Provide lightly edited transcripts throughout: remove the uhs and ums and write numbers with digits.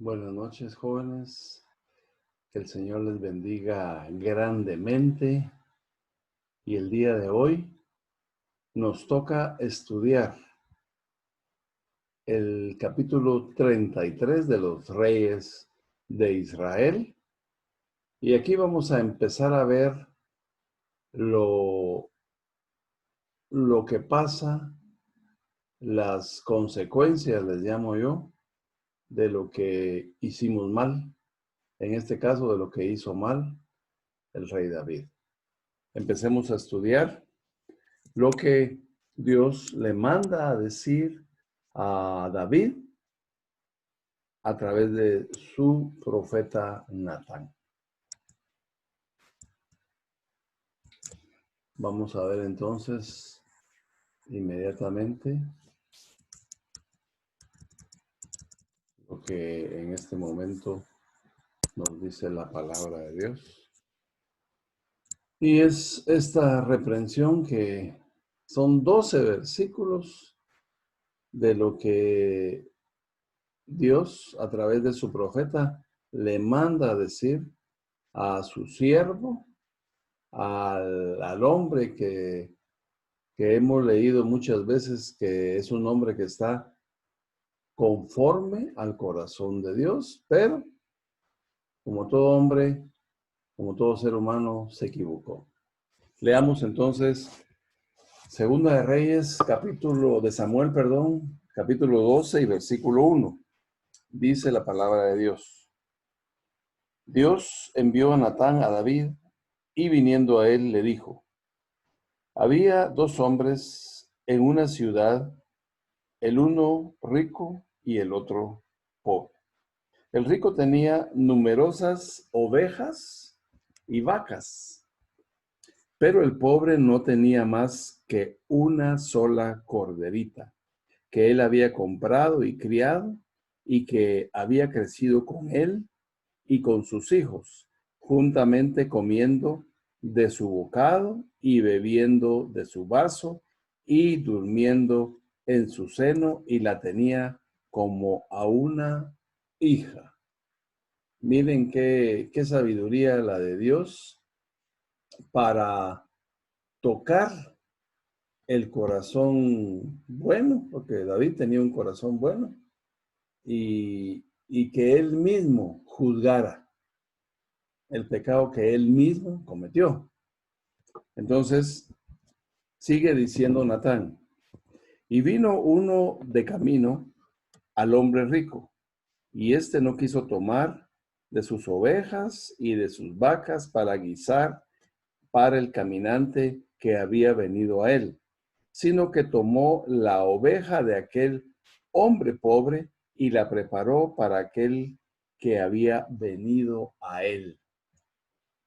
Buenas noches, jóvenes. Que el Señor les bendiga grandemente. Y el día de hoy nos toca estudiar el capítulo 33 de los Reyes de Israel. Y aquí vamos a empezar a ver lo que pasa, las consecuencias, les llamo yo, de lo que hicimos mal. En este caso, de lo que hizo mal el rey David. Empecemos a estudiar lo que Dios le manda a decir a David a través de su profeta Natán. Vamos a ver entonces inmediatamente lo que en este momento nos dice la palabra de Dios. Y es esta reprensión que son 12 versículos de lo que Dios a través de su profeta le manda a decir a su siervo, al hombre que hemos leído muchas veces, que es un hombre que está conforme al corazón de Dios, pero como todo hombre, como todo ser humano, se equivocó. Leamos entonces Segunda de Reyes, capítulo 12 y versículo 1. Dice la palabra de Dios. Dios envió a Natán a David y viniendo a él le dijo: había dos hombres en una ciudad, el uno rico y el otro pobre. El rico tenía numerosas ovejas y vacas, pero el pobre no tenía más que una sola corderita, que él había comprado y criado, y que había crecido con él y con sus hijos, juntamente comiendo de su bocado y bebiendo de su vaso y durmiendo en su seno, y la tenía como a una hija. Miren qué sabiduría la de Dios para tocar el corazón bueno, porque David tenía un corazón bueno, y que él mismo juzgara el pecado que él mismo cometió. Entonces, sigue diciendo Natán: y vino uno de camino al hombre rico, y éste no quiso tomar de sus ovejas y de sus vacas para guisar para el caminante que había venido a él, sino que tomó la oveja de aquel hombre pobre y la preparó para aquel que había venido a él.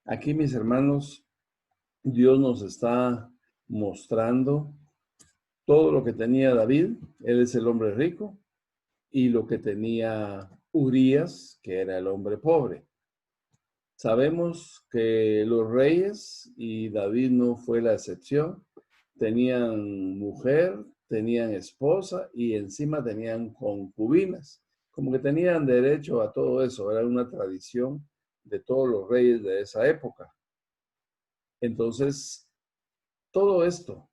Aquí, mis hermanos, Dios nos está mostrando todo lo que tenía David. Él es el hombre rico, y lo que tenía Urías, que era el hombre pobre. Sabemos que los reyes, y David no fue la excepción, tenían mujer, tenían esposa y encima tenían concubinas. Como que tenían derecho a todo eso. Era una tradición de todos los reyes de esa época. Entonces, todo esto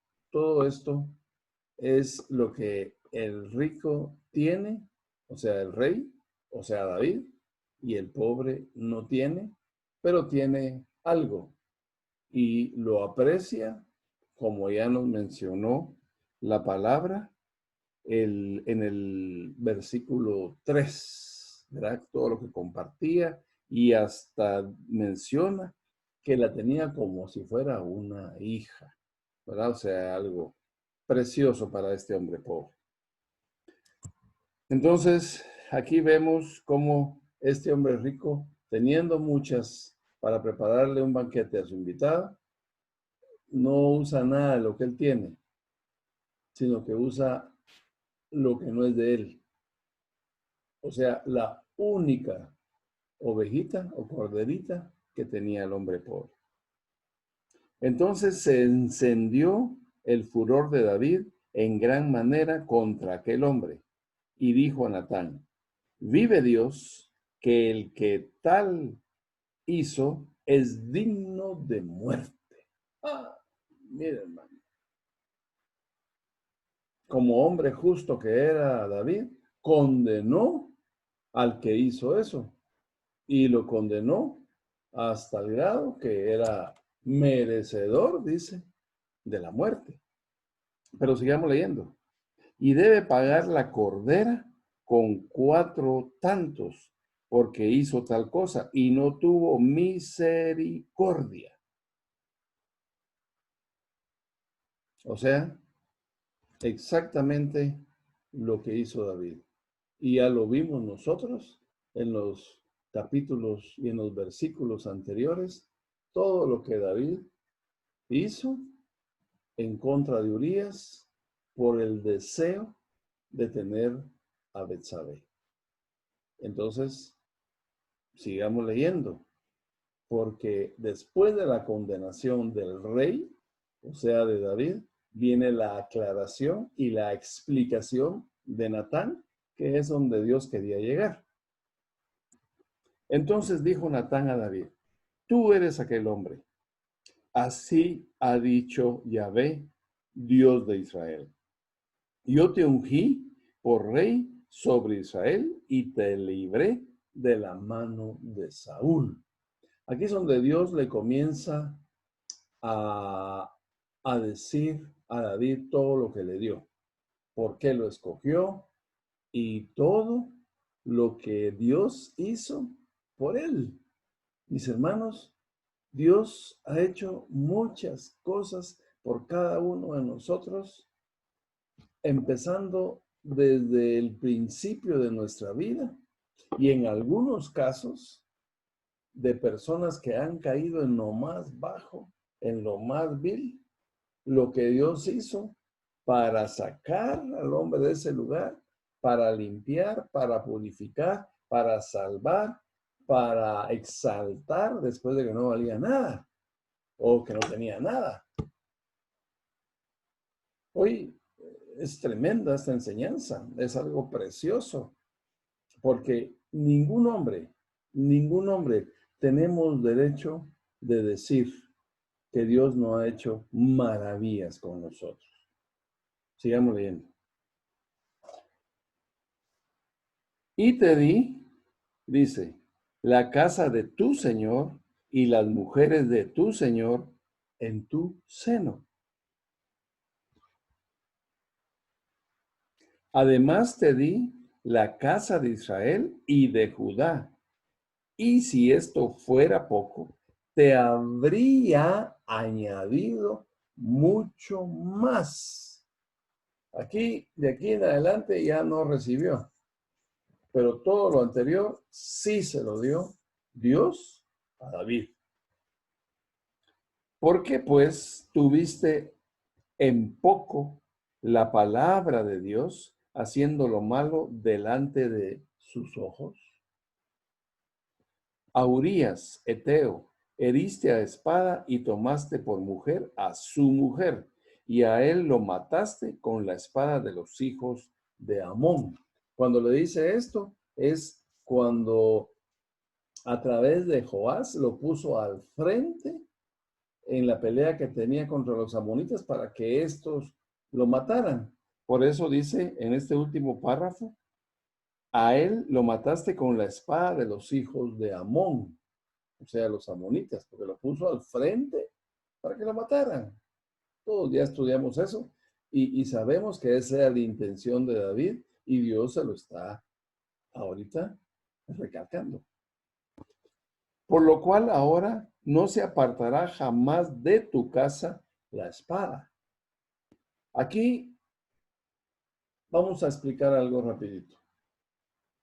es lo que el rico tiene, o sea, el rey, o sea, David, y el pobre no tiene, pero tiene algo y lo aprecia, como ya nos mencionó la palabra en el versículo 3, ¿verdad? Todo lo que compartía, y hasta menciona que la tenía como si fuera una hija, ¿verdad? O sea, algo precioso para este hombre pobre. Entonces, aquí vemos cómo este hombre rico, teniendo muchas para prepararle un banquete a su invitada, no usa nada de lo que él tiene, sino que usa lo que no es de él. O sea, la única ovejita o corderita que tenía el hombre pobre. Entonces se encendió el furor de David en gran manera contra aquel hombre, y dijo a Natán: vive Dios, que el que tal hizo es digno de muerte. Ah, mire, hermano. Como hombre justo que era David, condenó al que hizo eso y lo condenó hasta el grado que era merecedor, dice, de la muerte. Pero sigamos leyendo. Y debe pagar la cordera con 4 tantos, porque hizo tal cosa y no tuvo misericordia. O sea, exactamente lo que hizo David. Y ya lo vimos nosotros en los capítulos y en los versículos anteriores, todo lo que David hizo en contra de Urías por el deseo de tener a Betsabé. Entonces, sigamos leyendo, porque después de la condenación del rey, o sea, de David, viene la aclaración y la explicación de Natán, que es donde Dios quería llegar. Entonces dijo Natán a David, tú eres aquel hombre. Así ha dicho Yahvé, Dios de Israel. Yo te ungí por rey sobre Israel y te libré de la mano de Saúl. Aquí es donde Dios le comienza a, a decir a David todo lo que le dio, por qué lo escogió y todo lo que Dios hizo por él. Mis hermanos, Dios ha hecho muchas cosas por cada uno de nosotros, empezando desde el principio de nuestra vida y en algunos casos de personas que han caído en lo más bajo, en lo más vil, lo que Dios hizo para sacar al hombre de ese lugar, para limpiar, para purificar, para salvar, para exaltar después de que no valía nada o que no tenía nada. Hoy es tremenda esta enseñanza, es algo precioso, porque ningún hombre tenemos derecho de decir que Dios no ha hecho maravillas con nosotros. Sigamos leyendo. Y te di, dice, la casa de tu Señor y las mujeres de tu Señor en tu seno. Además te di la casa de Israel y de Judá. Y si esto fuera poco, te habría añadido mucho más. Aquí, de aquí en adelante ya no recibió, pero todo lo anterior sí se lo dio Dios a David. ¿Por qué pues tuviste en poco la palabra de Dios, haciendo lo malo delante de sus ojos? A Urías, Eteo, heriste a espada y tomaste por mujer a su mujer, y a él lo mataste con la espada de los hijos de Amón. Cuando le dice esto, es cuando a través de Joás lo puso al frente en la pelea que tenía contra los amonitas para que estos lo mataran. Por eso dice en este último párrafo, a él lo mataste con la espada de los hijos de Amón, o sea, los amonitas, porque lo puso al frente para que lo mataran. Todos ya estudiamos eso y sabemos que esa era la intención de David y Dios se lo está ahorita recalcando. Por lo cual ahora no se apartará jamás de tu casa la espada. Aquí vamos a explicar algo rapidito.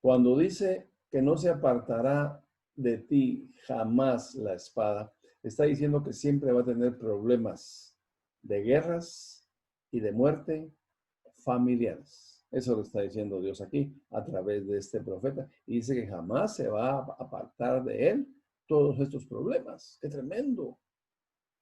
Cuando dice que no se apartará de ti jamás la espada, está diciendo que siempre va a tener problemas de guerras y de muerte familiares. Eso lo está diciendo Dios aquí a través de este profeta. Y dice que jamás se va a apartar de él todos estos problemas. ¡Qué tremendo!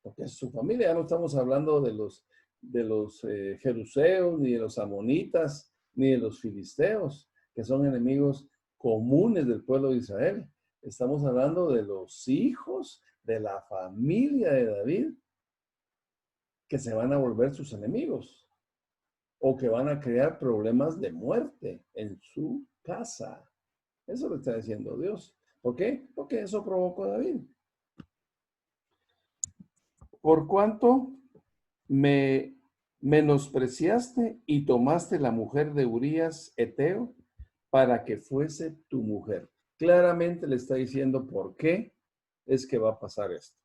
Porque es su familia. Ya no estamos hablando de los jeruseos, ni de los amonitas, ni de los filisteos, que son enemigos comunes del pueblo de Israel. Estamos hablando de los hijos de la familia de David que se van a volver sus enemigos o que van a crear problemas de muerte en su casa. Eso le está diciendo Dios. ¿Por qué? Porque eso provocó David. Por cuanto me menospreciaste y tomaste la mujer de Urías Eteo para que fuese tu mujer. Claramente le está diciendo por qué es que va a pasar esto.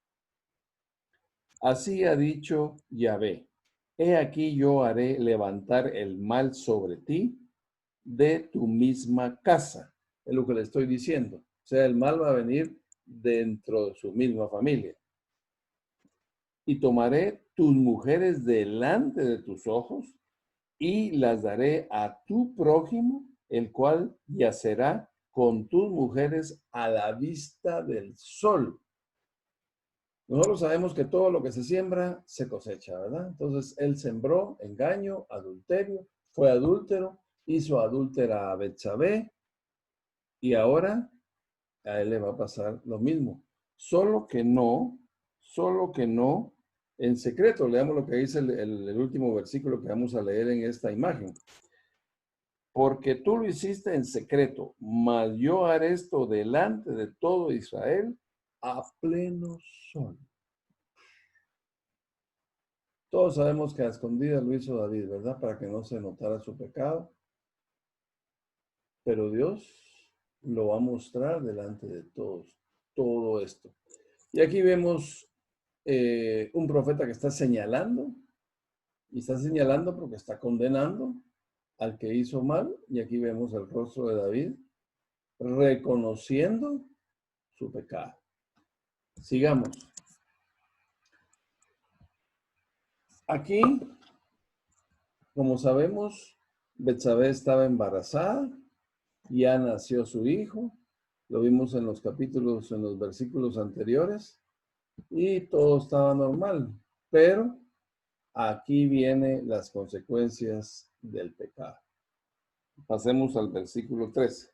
Así ha dicho Yahvé: he aquí yo haré levantar el mal sobre ti de tu misma casa. Es lo que le estoy diciendo. O sea, el mal va a venir dentro de su misma familia. Y tomaré tus mujeres delante de tus ojos y las daré a tu prójimo, el cual yacerá con tus mujeres a la vista del sol. Nosotros sabemos que todo lo que se siembra se cosecha, ¿verdad? Entonces él sembró engaño, adulterio, fue adúltero, hizo adúltera a Betsabé y ahora a él le va a pasar lo mismo. Solo que no en secreto. Leamos lo que dice el último versículo que vamos a leer en esta imagen. Porque tú lo hiciste en secreto, mas yo haré esto delante de todo Israel a pleno sol. Todos sabemos que a escondidas lo hizo David, ¿verdad? Para que no se notara su pecado. Pero Dios lo va a mostrar delante de todos, todo esto. Y aquí vemos un profeta que está señalando, y está señalando porque está condenando al que hizo mal. Y aquí vemos el rostro de David reconociendo su pecado. Sigamos. Aquí, como sabemos, Betsabé estaba embarazada, ya nació su hijo, lo vimos en los capítulos, en los versículos anteriores, y todo estaba normal, pero aquí vienen las consecuencias del pecado. Pasemos al versículo 13.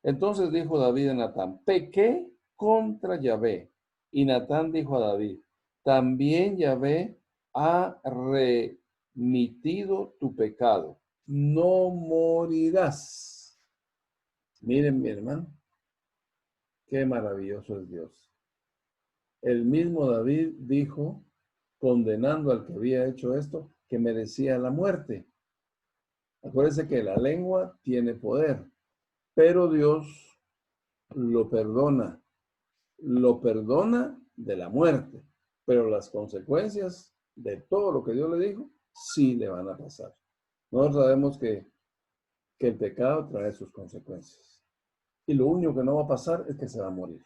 Entonces dijo David a Natán: pequé contra Yahvé. Y Natán dijo a David: también Yahvé ha remitido tu pecado, no morirás. Miren, mi hermano, qué maravilloso es Dios. El mismo David dijo, condenando al que había hecho esto, que merecía la muerte. Acuérdense que la lengua tiene poder, pero Dios lo perdona de la muerte, pero las consecuencias de todo lo que Dios le dijo, sí le van a pasar. Nosotros sabemos que el pecado trae sus consecuencias. Y lo único que no va a pasar es que se va a morir.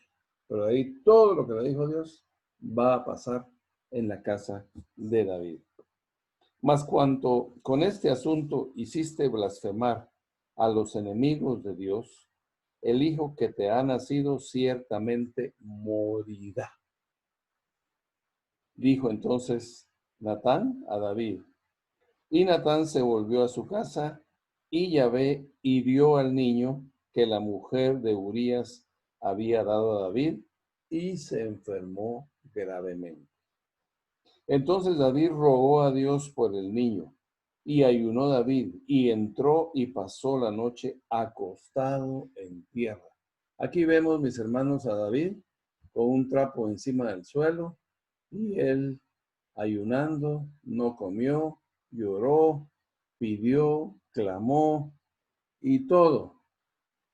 Pero ahí todo lo que le dijo Dios va a pasar en la casa de David. Mas cuanto con este asunto hiciste blasfemar a los enemigos de Dios, el hijo que te ha nacido ciertamente morirá. Dijo entonces Natán a David. Y Natán se volvió a su casa, y Yahvé hirió al niño que la mujer de Urías había dado a David, y se enfermó gravemente. Entonces David rogó a Dios por el niño, y ayunó David, y entró y pasó la noche acostado en tierra. Aquí vemos, mis hermanos, a David con un trapo encima del suelo, y él ayunando, no comió, lloró, pidió, clamó, y todo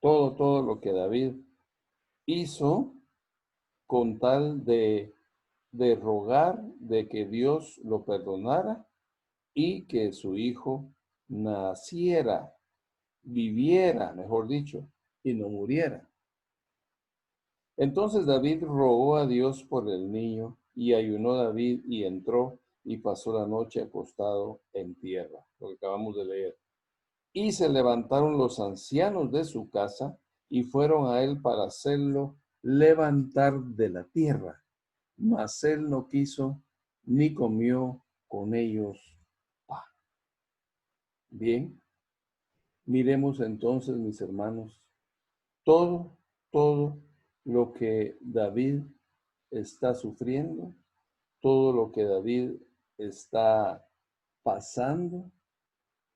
lo que David hizo con tal de rogar de que Dios lo perdonara y que su hijo naciera, viviera, mejor dicho, y no muriera. Entonces David rogó a Dios por el niño, y ayunó David y entró y pasó la noche acostado en tierra, lo que acabamos de leer. Y se levantaron los ancianos de su casa y fueron a él para hacerlo levantar de la tierra. Mas él no quiso ni comió con ellos pan. Bien, miremos entonces, mis hermanos, todo lo que David está sufriendo, todo lo que David está pasando,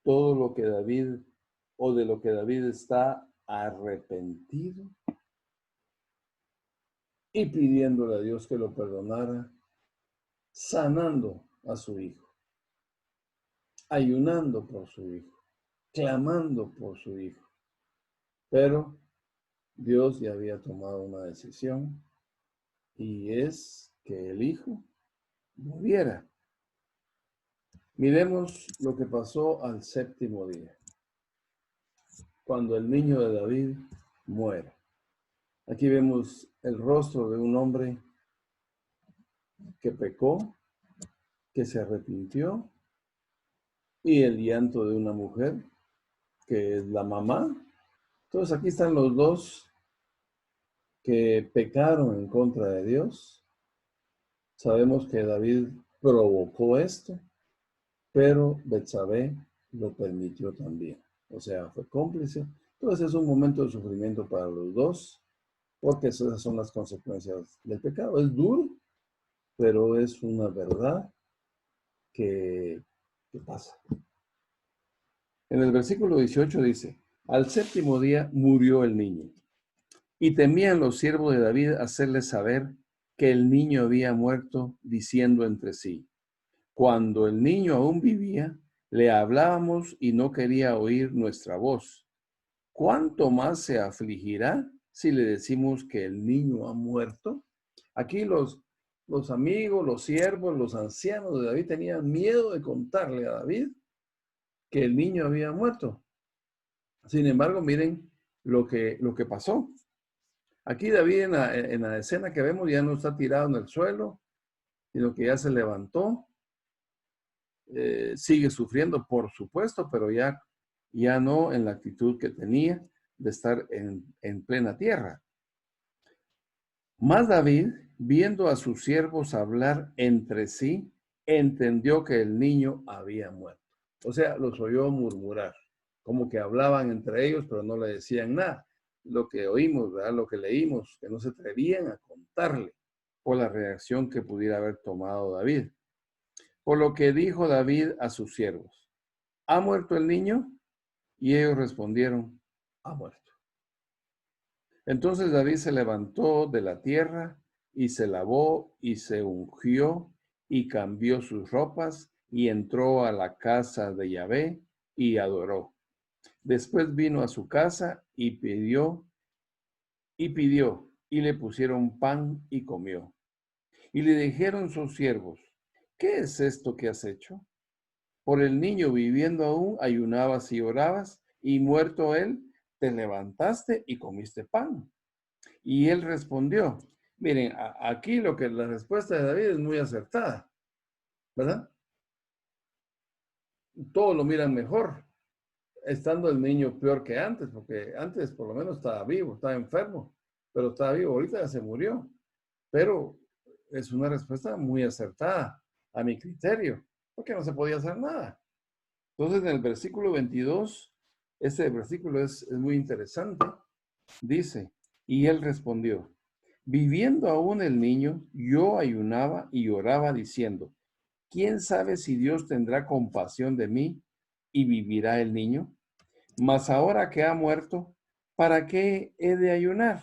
todo lo que David o de lo que David está arrepentido y pidiéndole a Dios que lo perdonara, sanando a su hijo, ayunando por su hijo, clamando por su hijo. Pero Dios ya había tomado una decisión y es que el hijo muriera. Miremos lo que pasó al séptimo día, cuando el niño de David muere. Aquí vemos el rostro de un hombre que pecó, que se arrepintió, y el llanto de una mujer, que es la mamá. Entonces aquí están los dos que pecaron en contra de Dios. Sabemos que David provocó esto, pero Betsabé lo permitió también. O sea, fue cómplice. Entonces es un momento de sufrimiento para los dos, porque esas son las consecuencias del pecado. Es duro, pero es una verdad que pasa. En el versículo 18 dice, al séptimo día murió el niño, y temían los siervos de David hacerle saber que el niño había muerto, diciendo entre sí, cuando el niño aún vivía, le hablábamos y no quería oír nuestra voz. ¿Cuánto más se afligirá si le decimos que el niño ha muerto? Aquí los amigos, los siervos, los ancianos de David tenían miedo de contarle a David que el niño había muerto. Sin embargo, miren lo que pasó. Aquí David en la escena que vemos ya no está tirado en el suelo, sino que ya se levantó. Sigue sufriendo, por supuesto, pero ya no en la actitud que tenía de estar en plena tierra. Mas David, viendo a sus siervos hablar entre sí, entendió que el niño había muerto. O sea, los oyó murmurar, como que hablaban entre ellos, pero no le decían nada. Lo que oímos, ¿verdad? Lo que leímos, que no se atrevían a contarle por la reacción que pudiera haber tomado David. Por lo que dijo David a sus siervos, ¿ha muerto el niño? Y ellos respondieron, ha muerto. Entonces David se levantó de la tierra y se lavó y se ungió y cambió sus ropas y entró a la casa de Yahvé y adoró. Después vino a su casa y pidió y le pusieron pan y comió. Y le dijeron sus siervos, ¿qué es esto que has hecho? Por el niño viviendo aún ayunabas y orabas, y muerto él, te levantaste y comiste pan. Y él respondió, miren, aquí la respuesta de David es muy acertada, ¿verdad? Todos lo miran mejor, estando el niño peor que antes, porque antes por lo menos estaba vivo, estaba enfermo, pero estaba vivo, ahorita ya se murió. Pero es una respuesta muy acertada a mi criterio, porque no se podía hacer nada. Entonces, en el versículo 22, ese versículo es muy interesante. Dice, y él respondió, viviendo aún el niño, yo ayunaba y oraba diciendo, ¿quién sabe si Dios tendrá compasión de mí y vivirá el niño? Mas ahora que ha muerto, ¿para qué he de ayunar?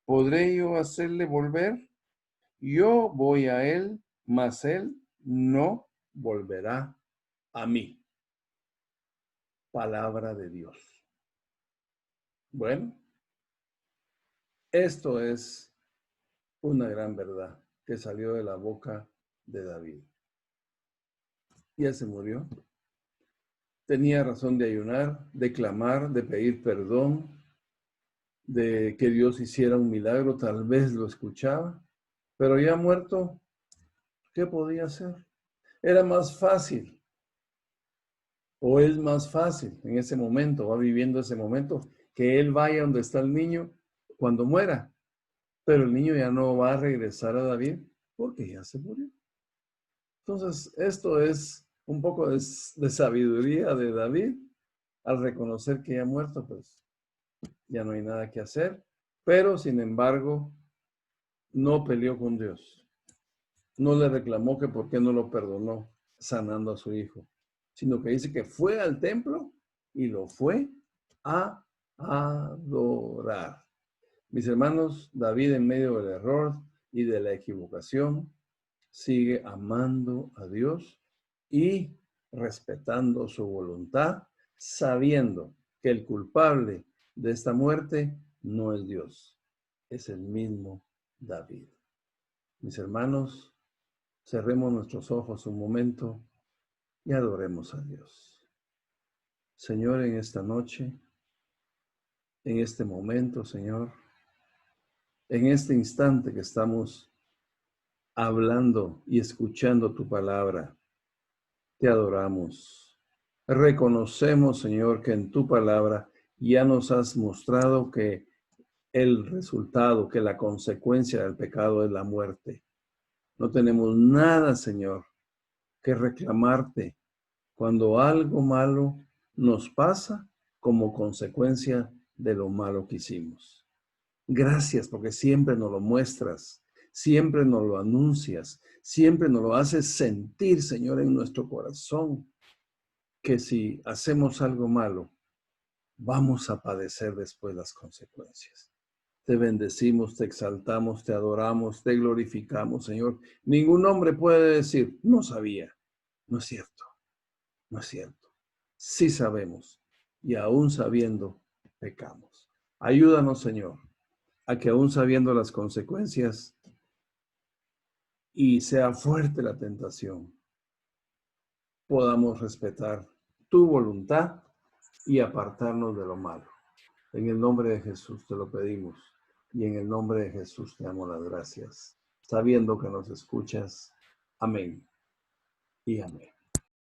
¿Podré yo hacerle volver? Yo voy a él, mas él no volverá a mí. Palabra de Dios. Bueno, esto es una gran verdad que salió de la boca de David. Ya se murió. Tenía razón de ayunar, de clamar, de pedir perdón, de que Dios hiciera un milagro, tal vez lo escuchaba, pero ya muerto, ¿qué podía hacer? Era más fácil, o es más fácil en ese momento, va viviendo ese momento, que él vaya donde está el niño cuando muera, pero el niño ya no va a regresar a David porque ya se murió. Entonces, esto es un poco de sabiduría de David al reconocer que ya ha muerto, pues ya no hay nada que hacer, pero sin embargo, no peleó con Dios. No le reclamó que por qué no lo perdonó sanando a su hijo, sino que dice que fue al templo y lo fue a adorar. Mis hermanos, David en medio del error y de la equivocación sigue amando a Dios y respetando su voluntad, sabiendo que el culpable de esta muerte no es Dios, es el mismo David. Mis hermanos, cerremos nuestros ojos un momento y adoremos a Dios. Señor, en esta noche, en este momento, Señor, en este instante que estamos hablando y escuchando tu palabra, te adoramos. Reconocemos, Señor, que en tu palabra ya nos has mostrado que el resultado, que la consecuencia del pecado es la muerte. No tenemos nada, Señor, que reclamarte cuando algo malo nos pasa como consecuencia de lo malo que hicimos. Gracias porque siempre nos lo muestras, siempre nos lo anuncias, siempre nos lo haces sentir, Señor, en nuestro corazón, que si hacemos algo malo, vamos a padecer después las consecuencias. Te bendecimos, te exaltamos, te adoramos, te glorificamos, Señor. Ningún hombre puede decir, no sabía. No es cierto, no es cierto. Sí sabemos y aún sabiendo, pecamos. Ayúdanos, Señor, a que aún sabiendo las consecuencias y sea fuerte la tentación, podamos respetar tu voluntad y apartarnos de lo malo. En el nombre de Jesús te lo pedimos y en el nombre de Jesús te damos las gracias, sabiendo que nos escuchas. Amén y amén.